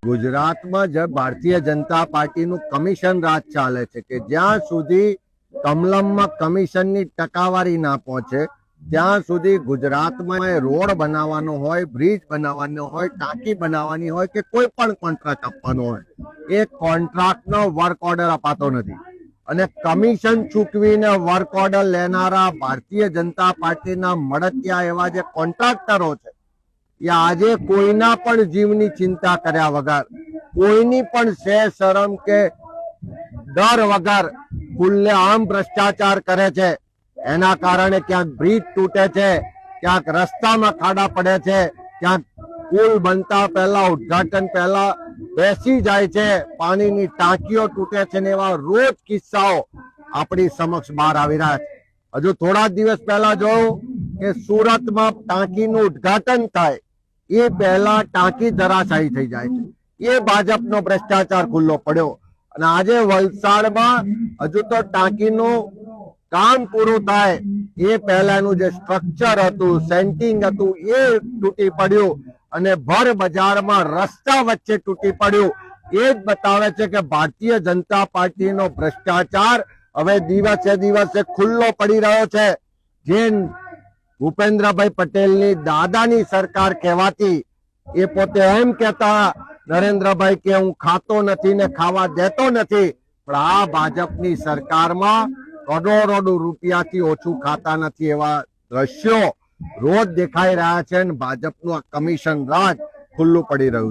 ગુજરાતમાં જે ભારતીય જનતા પાર્ટીનું કમિશન રાજ ચાલે છે કે જ્યાં સુધી કમલમમાં કમિશનની ટકાવારી ના પહોંચે ત્યાં સુધી ગુજરાતમાં રોડ બનાવવાનો હોય, બ્રિજ બનાવવાનો હોય, ટાંકી બનાવવાની હોય કે કોઈ પણ કોન્ટ્રાક્ટ આપવાનો હોય એ કોન્ટ્રાક્ટનો વર્ક ઓર્ડર અપાતો નથી. અને કમિશન ચૂકવીને વર્ક ઓર્ડર લેનારા ભારતીય જનતા પાર્ટીના મળતિયા એવા જે કોન્ટ્રાક્ટરો છે એ આજે કોઈના પણ જીવની ચિંતા કર્યા વગર, કોઈની પણ શરમ કે ડર વગર ખુલ્લેઆમ ભ્રષ્ટાચાર કરે છે. એના કારણે ક્યાંક બ્રિજ તૂટે છે, ક્યાંક રસ્તામાં ખાડા પડે છે, ક્યાંક પુલ બનતા પહેલા, ઉદ્ઘાટન પહેલા બેસી જાય છે, પાણીની ટાંકીઓ તૂટે છે ને એવા રોજ કિસ્સાઓ આપણી સમક્ષ બહાર આવી રહ્યા છે. હજુ થોડા દિવસ પહેલા જોયું કે સુરતમાં ટાંકીનું ઉદ્ઘાટન થાય એ પહેલા ટાંકી ધરાશાયી થઈ જાય છે. એ ભાજપનો ભ્રષ્ટાચાર ખુલ્લો પડ્યો. અને આજે વલસાડમાં હજુ તો ટાંકીનું કામ પૂરું થાય એ પહેલાનું જે સ્ટ્રક્ચર હતું, સેન્ટિંગ હતું એ તૂટી પડ્યું અને ભર બજારમાં રસ્તા વચ્ચે તૂટી પડ્યું. એ જ બતાવે છે કે ભારતીય જનતા પાર્ટીનો ભ્રષ્ટાચાર હવે દિવસે દિવસે ખુલ્લો પડી રહ્યો છે. જે ભૂપેન્દ્રભાઈ પટેલની દાદાની સરકાર કહેવાતી, એ પોતે એમ કહેતા નરેન્દ્રભાઈ કે હું ખાતો નથી ને ખાવા દેતો નથી, પણ આ ભાજપની સરકારમાં કરોડો રૂપિયાથી ઓછું ખાતા નથી એવા દ્રશ્યો રોજ દેખાઈ રહ્યા છે. ભાજપનું આ કમિશન રાજ ખુલ્લું પડી રહ્યું છે.